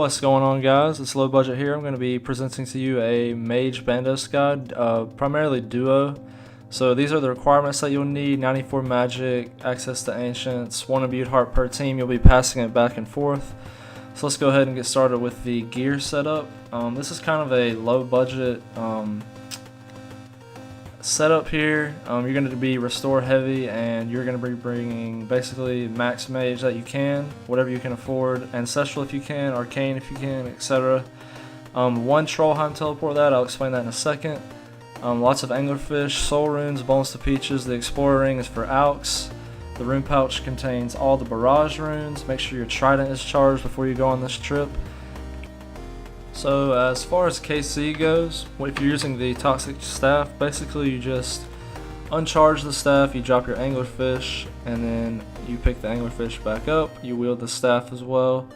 What's going on, guys? It's Low Budget here. I'm going to be presenting to you a Mage Bandos guide, primarily duo. So these are the requirements that you'll need: 94 magic, access to ancients, 1 imbued heart per team. You'll be passing it back and forth. So let's go ahead and get started with the gear setup. This is kind of a low budget setup here. You're going to be restore heavy, and you're going to be bringing basically max mage that you can, whatever you can afford, ancestral if you can, arcane if you can, etc. 1 Trollheim teleport, that I'll explain that in a second. Lots of anglerfish, soul runes, bones to peaches. The explorer ring is for Alks. The rune pouch contains all the barrage runes. Make sure your trident is charged before you go on this trip. So as far as KC goes, if you're using the toxic staff, basically you just uncharge the staff, you drop your anglerfish, and then you pick the anglerfish back up, you wield the staff as well,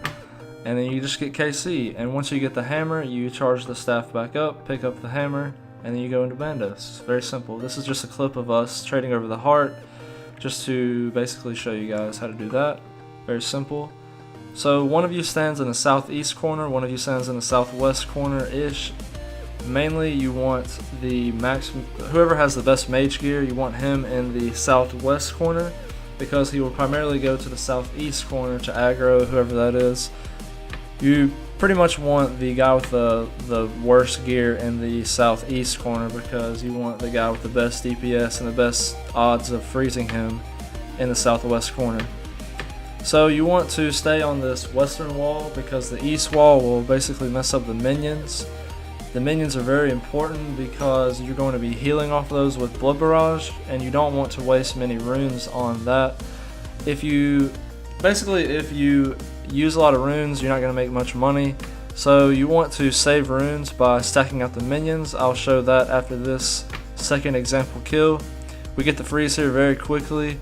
and then you just get KC. And once you get the hammer, you charge the staff back up, pick up the hammer, and then you go into Bandos. Very simple. This is just a clip of us trading over the heart, just to basically show you guys how to do that. Very simple. So one of you stands in the southeast corner, one of you stands in the southwest corner-ish. Mainly you want the whoever has the best mage gear, you want him in the southwest corner, because he will primarily go to the southeast corner to aggro whoever that is. You pretty much want the guy with the worst gear in the southeast corner, because you want the guy with the best DPS and the best odds of freezing him in the southwest corner. So you want to stay on this western wall, because the east wall will basically mess up the minions. The minions are very important because you're going to be healing off those with Blood Barrage, and you don't want to waste many runes on that. If you use a lot of runes, you're not going to make much money. So you want to save runes by stacking out the minions. I'll show that after this second example kill. We get the freeze here very quickly,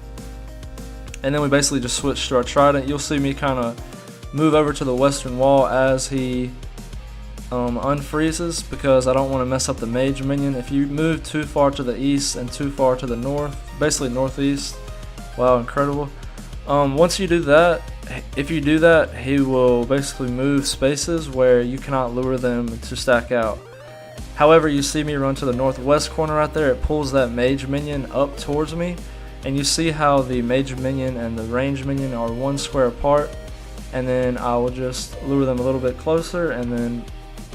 and then we basically just switch to our trident. You'll see me kind of move over to the western wall as he unfreezes, because I don't want to mess up the mage minion. If you move too far to the east and too far to the north, basically northeast, wow, incredible. Once you do that, if you do that, he will basically move spaces where you cannot lure them to stack out. However, you see me run to the northwest corner right there, it pulls that mage minion up towards me. And you see how the mage minion and the range minion are 1 square apart, and then I will just lure them a little bit closer and then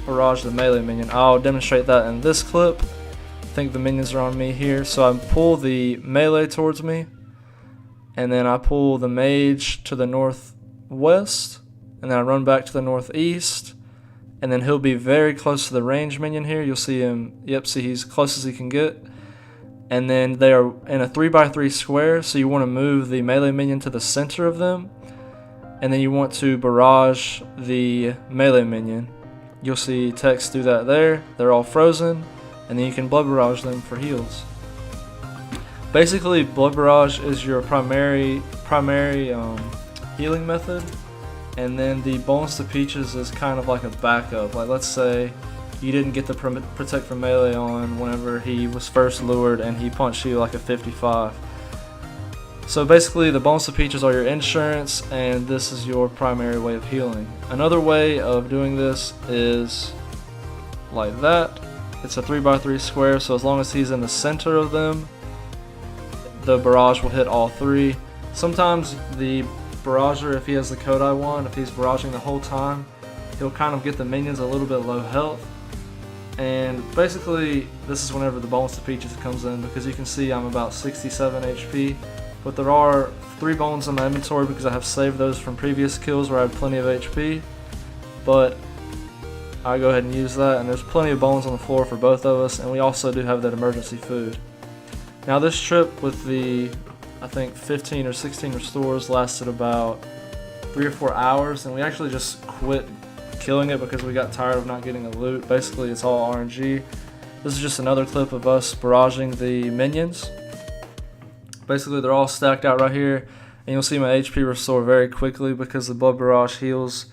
barrage the melee minion. I'll demonstrate that in this clip. I think the minions are on me here, so I pull the melee towards me, and then I pull the mage to the northwest, and then I run back to the northeast, and then he'll be very close to the range minion here. You'll see him, yep, see he's close as he can get. And then they are in a 3x3 square, so you want to move the melee minion to the center of them, and then you want to barrage the melee minion. You'll see text do that there. They're all frozen, and then you can blood barrage them for heals. Basically, blood barrage is your primary healing method, and then the bones to peaches is kind of like a backup. Like, let's say you didn't get the protect from melee on whenever he was first lured and he punched you like a 55. So basically the bones to peaches are your insurance, and this is your primary way of healing. Another way of doing this is like that. It's a 3x3 square, so as long as he's in the center of them, the barrage will hit all 3. Sometimes the barrager, if he has the Kodai wand, if he's barraging the whole time, he'll kind of get the minions a little bit low health. And basically this is whenever the bones to peaches comes in, because you can see I'm about 67 HP, but there are 3 bones in my inventory because I have saved those from previous kills where I had plenty of HP, but I go ahead and use that, and there's plenty of bones on the floor for both of us, and we also do have that emergency food. Now this trip with the, I think 15 or 16 restores, lasted about 3 or 4 hours, and we actually just quit killing it because we got tired of not getting the loot. Basically it's all RNG. This is just another clip of us barraging the minions. Basically they're all stacked out right here, and you'll see my HP restore very quickly because the blood barrage heals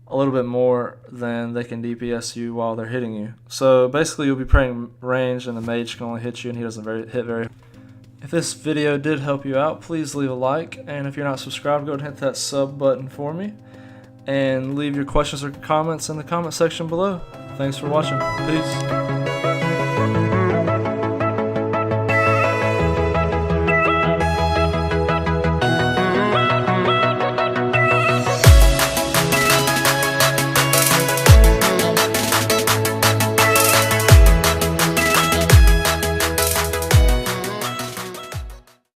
a little bit more than they can DPS you while they're hitting you. So basically you'll be praying range, and the mage can only hit you, and he doesn't hit very. If this video did help you out, please leave a like, and if you're not subscribed, go ahead and hit that sub button for me. and leave your questions or comments in the comment section below. Thanks for watching. Peace.